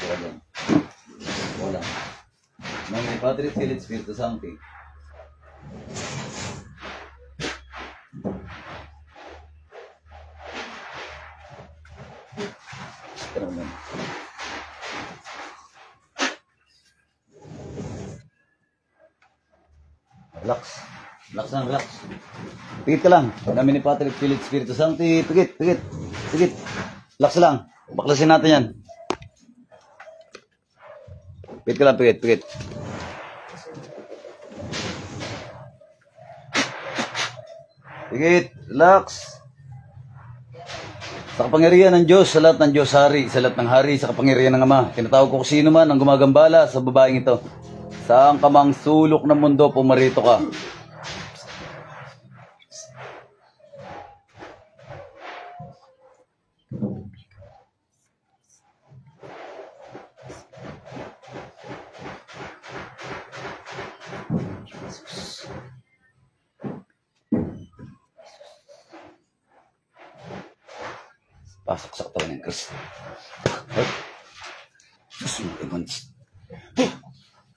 Wala. Wala. Nomine Patris, Filii, Spiritus Sancti. Relax. Relax lang, relax. Pigit ka lang. Nomine Patris, Filii, Spiritus Sancti. Pigit, pigit, pigit. Relax lang. Baklasin natin yan. Pigit ka lang, pigit, pigit. Pigit, relax. Sa kapangyarihan ng Diyos, sa lahat ng Diyos Hari, sa lahat ng Hari, sa kapangyarihan ng Ama, tinatawag ko kung sino man ang gumagambala sa babaeng ito. Saan ka mang sulok ng mundo, pumarito ka. Pasok sa katawan ng Kristo.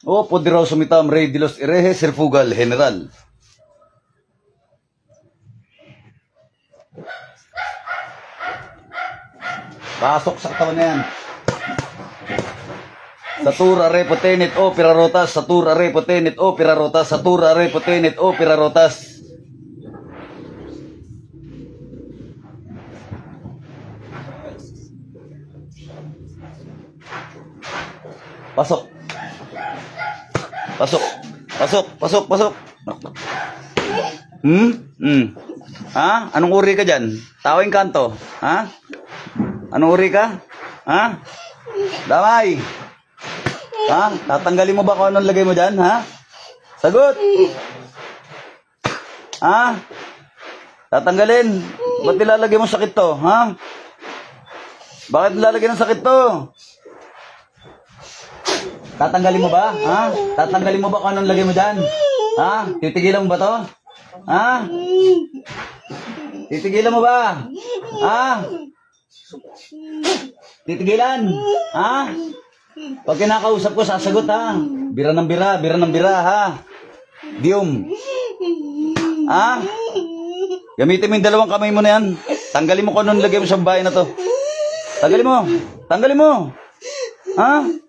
Oh, poderoso mitam, Rey de los Herejes, Serfugal, General. Pasok sa katawan na yan. Satura repotenet opera rotas, satura repotenet opera rotas, satura repotenet opera rotas. Pasok. Pasok. Pasok, pasok, pasok. Ha? Anong uri ka dyan? Tawing kanto? Ha? Anong uri ka? Ha? Damay. Ha? Tatanggalin mo ba kung anong lagay mo dyan? Ha? Sagot. Ha? Tatanggalin. Ba't nilalagay mo sakit to? Ha? Bakit nilalagay ng sakit to? Tatanggalin mo ba? Ha? Tatanggalin mo ba kung anong lagay mo dyan? Ha? Titigilan mo ba to? Ha? Titigilan mo ba? Ha? Titigilan? Ha? Pag kinakausap ko, sasagot ha? Bira ng bira, bira ng bira ha? Dium. Ha? Gamitin mo yung dalawang kamay mo na yan. Tanggalin mo kung anong lagay mo sa bahay na to. Tanggalin mo. Tanggalin mo. Ha?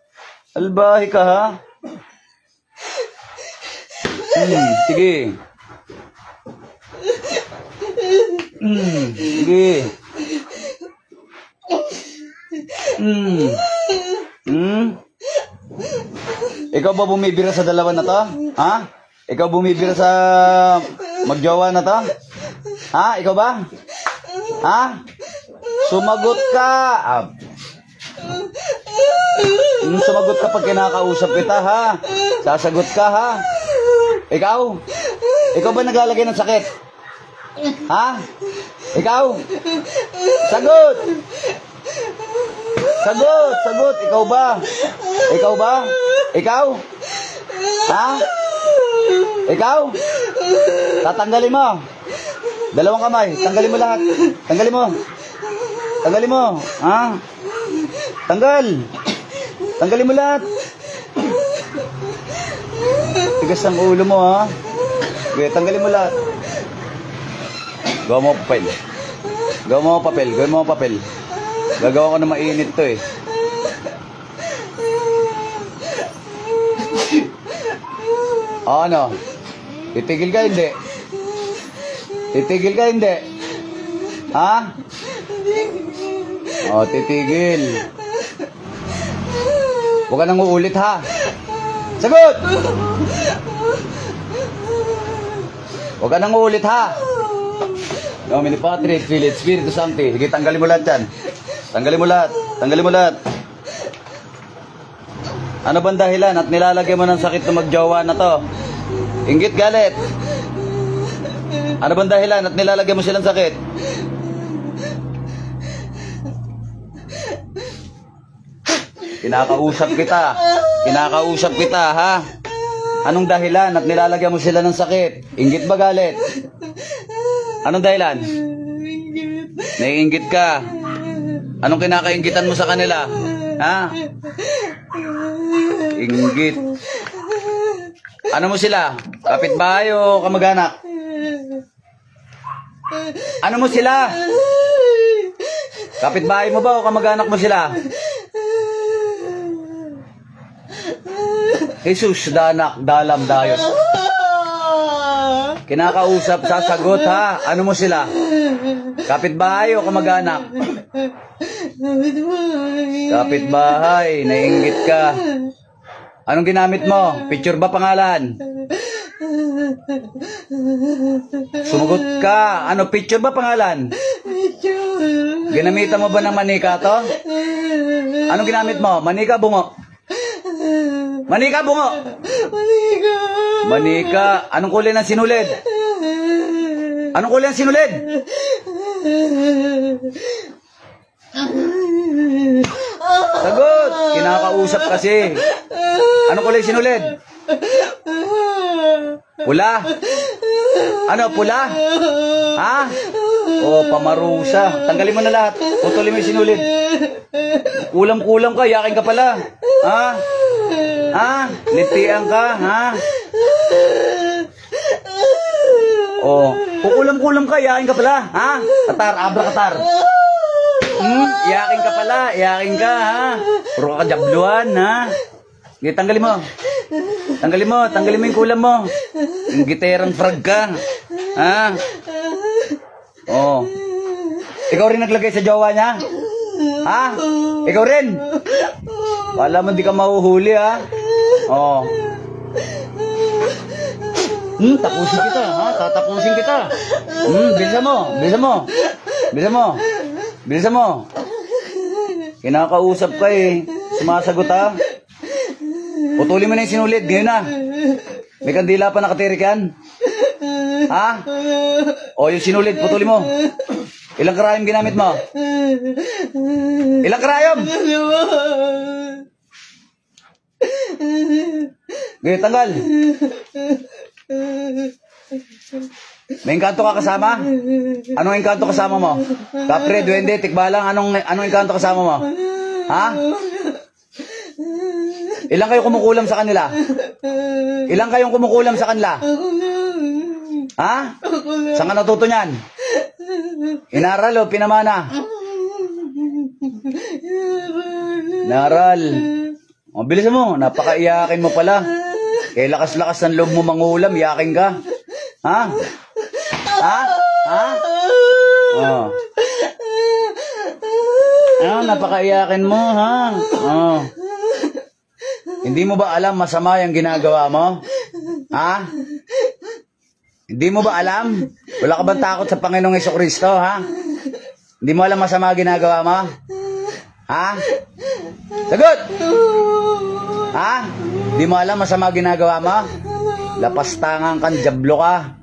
Albahi ka ha? Sige. Sige. Ikaw ba bumibira sa dalawa na to? Ha? Ikaw bumibira sa magjowa na to? Ha? Ikaw ba? Ha? Sumagot ka. Sumagot ka pag kinakausap kita ha. Sasagot ka ha. Ikaw? Ikaw ba naglalagay ng sakit? Ha? Ikaw? Sagot! Sagot! Sagot! Ikaw ba? Ikaw ba? Ikaw? Ha? Ikaw? Tatanggalin mo. Dalawang kamay. Tanggalin mo lahat. Tanggalin mo. Tanggalin mo. Ha? Tanggal. Tanggalin mo lahat. Tigas ang ulo mo ha. Okay, tanggalin mo lahat. Gawa mo papel. Gawa mo papel. Gawa mo papel. Gagawa ko na mainit to eh. Ano? Titigil ka hindi? Titigil ka hindi? Ha? O, titigil. Huwag ka nang uulit ha. Sagot! Huwag ka nang uulit ha. Nomine Patris, Filii, Spiritus Sancti. Sige, tanggalin mo lahat yan. Tanggalin mo lahat. Tanggalin mo lahat. Ano bang dahilan at nilalagay mo ng sakit na magjowa na to? Inggit galit. Ano bang dahilan at nilalagay mo silang sakit? Kinakausap kita. Kinakausap kita, ha? Anong dahilan at nilalagyan mo sila ng sakit? Inggit ba galit? Anong dahilan? Naiinggit ka. Anong kinakainggitan mo sa kanila? Ha? Inggit. Ano mo sila? Kapitbahay o kamag-anak? Ano mo sila? Kapitbahay mo ba o kamag-anak mo sila? Jesus, danak, dalam, dayos. Kinakausap, sasagot ha. Ano mo sila? Kapitbahay o kamag-anak? Kapitbahay, naiinggit ka. Anong ginamit mo? Picture ba pangalan? Sumagot ka. Ano, picture ba pangalan? Ginamitan mo ba ng manika to? Anong ginamit mo? Manika, bungo? Manika, bungo? Manika. Anong kulay ng sinulid? Anong kulay ng sinulid? Sagot. Kinakausap kasi. Anong kulay sinulid? Pula. Ano, pula? Ha? O, pamarusa. Tanggalin mo na lahat. Putulin mo yung sinulid. Kulang-kulang ka. Yakin ka pala. Ha? Ha? Litian ka. Ha? O, kukulam-kulam ka. Yakin ka pala. Ha? Katar, abra katar. Yakin ka pala. Yakin ka. Ha? Puro ka jabluan. Ha? Okay, tanggalin mo. Tanggalin mo. Tanggalin mo yung kulam mo. Yung giterang frag ka. Ha? Oh. Ikaw rin naglagay sa jowa niya? Ha? Ikaw rin? Wala mo di ka mahuhuli ha? Oh. Tapusin kita ha? Tatapusin kita. Bilisan mo. Bilisan mo. Bilisan mo. Bilisan mo. Kinakausap ka eh. Sumasagot ha? Putulin mo na yung sinulid. Ngayon na. May kandila pa nakatirik yan. Ha? O yung sinulid, putulin mo. Ilang karayom ginamit mo? Ilang karayom? Ngayon, tanggal. May engkanto ka kasama? Anong engkanto kasama mo? Kapre, duwende, tikbalang, anong engkanto kasama mo? Ha? Ilang kayo kumukulam sa kanila? Ilang kayong kumukulam sa kanila? Ha? Saan ka natuto niyan? Inaral o pinamana? Inaral. O, bilis mo. Napakaiyakin mo pala. Kaya lakas-lakas ng loob mo mangulam. Iyakin ka. Ha? Ha? Ha? Oh. Ah, napakaiyakin mo, ha? Oh. Hindi mo ba alam masama yung ginagawa mo? Ha? Hindi mo ba alam? Wala ka bang takot sa Panginoong Jesucristo, ha? Hindi mo alam masama ginagawa mo? Ha? Sagot! Ha? Hindi mo alam masama ginagawa mo? Lapastangan kang jablo ka.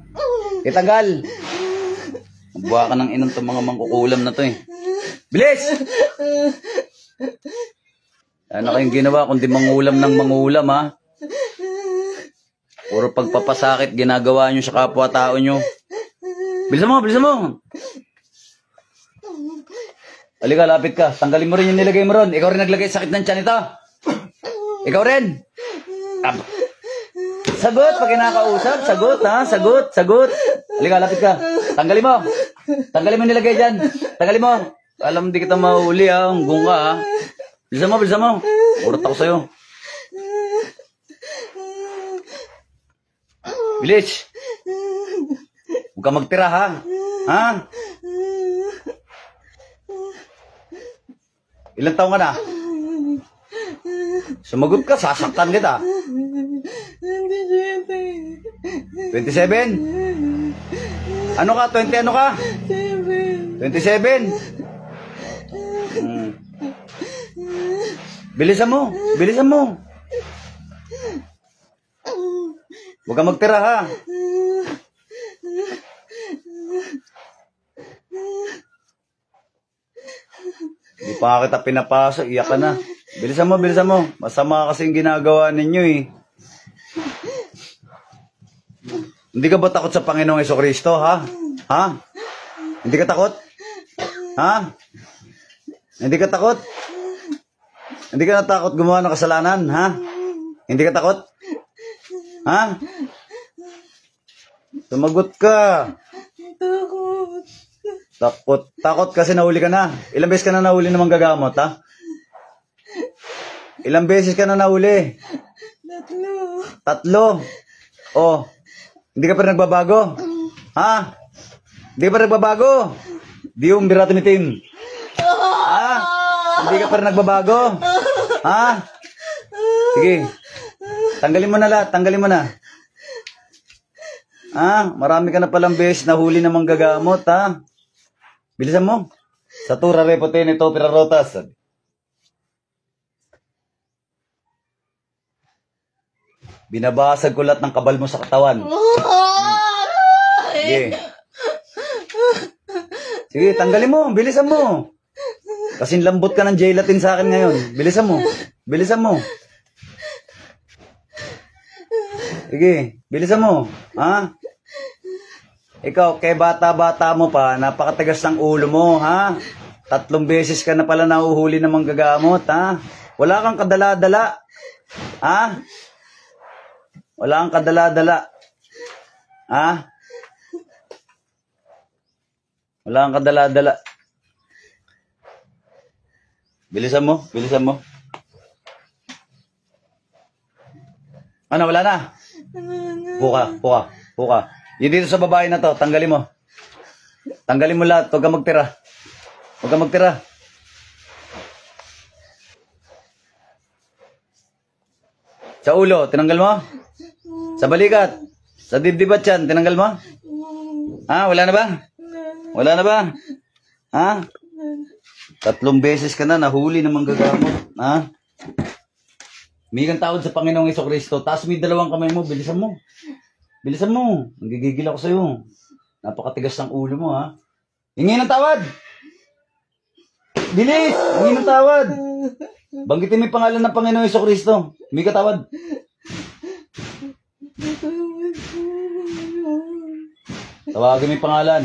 Itanggal. Buha ka ng inom itong mga mangkukulam na to eh. Bilis! Ano kayong ginawa kundi mangulam ng mangulam ha? Puro pagpapasakit ginagawa nyo sa kapwa-tao nyo. Bilisan mo, bilisan mo. Halika, lapit ka. Tanggalin mo rin yung nilagay mo ron. Ikaw rin naglagay sakit ng tiyan ito. Ikaw rin. Sagot pag kinakausap. Sagot ha, sagot, sagot. Halika, lapit ka. Tanggalin mo. Tanggalin mo yung nilagay dyan. Tanggalin mo. Alam di kita mahuli ha. Hunggung ka ha. Bilisan mo, bilisan mo. Urot ako sa'yo. Bilis. Huwag ka magtira ha. Ha? Ilang taong ka na? Sumagot ka, sasaktan kita. 27? Ano ka? 20 ano ka? 27? Bilisan mo. Bilisan mo. Huwag kang magtira ha. Hindi pa nga kita pinapasok. Iyak ka na. Bilisan mo, bilisan mo. Masama kasi yung ginagawa ninyo eh. Hindi ka ba takot sa Panginoong Jesucristo ha? Ha? Hindi ka takot? Ha? Hindi ka takot? Hindi ka natakot gumawa ng kasalanan, ha? Hindi ka takot? Ha? Sumagot ka. Takot. Takot. Takot kasi nahuli ka na. Ilang beses ka na nahuli ng manggagamot, ha? Ilang beses ka na nahuli? 3. 3. Oh. Hindi ka pa rin nagbabago? Ha? Hindi ka pa rin nagbabago? Diyum, bira tumitim. Ha? Hindi ka pa rin nagbabago? Ha? Sige. Tanggalin mo na lahat. Tanggalin mo na. Ha? Marami ka na palang beses nahuli ng manggagamot, ha? Bilisan mo. Sa tura repote nito, pirarotas. Binabasag ko lahat ng kabal mo sa katawan. Sige. Sige, tanggalin mo. Bilisan mo. Kasing lambot ka ng gelatin sa akin ngayon. Bilisan mo. Bilisan mo. Sige, bilisan mo. Ha? Ikaw, kay bata-bata mo pa, napakatigas ng ulo mo, ha? 3 beses ka na pala nahuhuli ng manggagamot, ha? Wala kang kadala-dala. Ha? Wala kang kadala-dala. Ha? Wala kang kadala-dala. Bilisan mo, bilisan mo. Ano, wala na? Puka, puka, puka. Yung dito sa babae na to, tanggalin mo. Tanggalin mo lahat, huwag kang magtira. Huwag kang magtira. Sa ulo, tinanggal mo? Sa balikat? Sa dibdib at yan, tinanggal mo? Ha, wala na ba? Wala na ba? Ha? 3 beses ka na nahuli ng manggagamot. Ha? Humingi kang tawad sa Panginoong Jesucristo. Taas mo yung 2 kamay mo, bilisan mo. Bilisan mo. Nagigigil ako sa'yo. Napakatigas ng ulo mo, ha? Hingi ng tawad! Bilis! Hingi ng tawad! Banggitin mo yung pangalan ng Panginoong Jesucristo. Humingi ka tawad. Tawagin mo yung pangalan.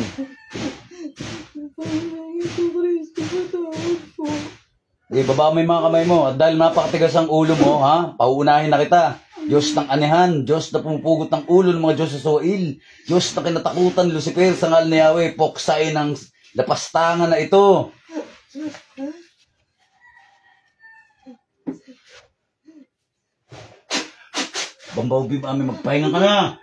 Okay, baba mo yung mga kamay mo. At dahil napakatigas ang ulo mo, ha? Pauunahin na kita. Diyos ng anihan, Diyos na pumupugot ng ulo ng mga Diyos sa soil, Diyos na kinatakutan, Lucifer, sa ngal ni Yahweh, poksay ng lapastangan na ito. Bambaw bib, amin, magpahinga ka na.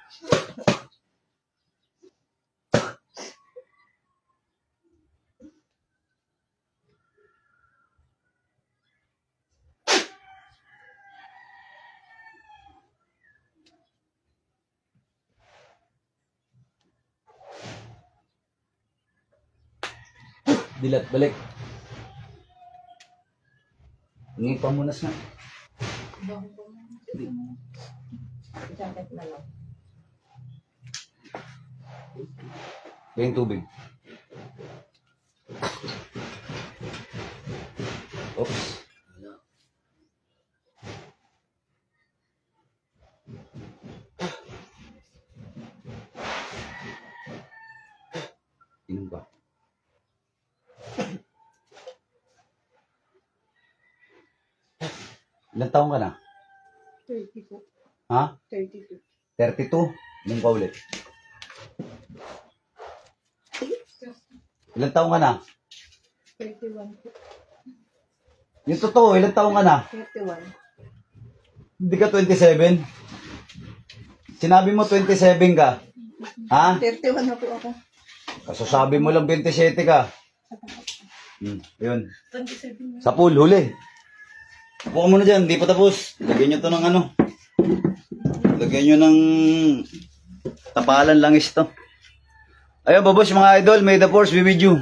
Dilat, balik. Hingi pamunas na. Yung tubig. Oops. Inom ba? Ilang taong ka na? 32. Ha? 32. 32? Inom ka ulit. Ilang taong ka na? 31 po. Yung totoo, ilang taong ka na? 31. Hindi ka 27? Sinabi mo 27 ka? Ha? 31 na po ako. Kaso sabi mo lang 27 ka. Yun. 27 na. Sa pool, huli. Upo ka muna dyan, hindi pa tapos. Lagyan nyo to ng ano. Lagyan nyo ng tapalan langis to. Ayun, babos mga idol, may the force be with you.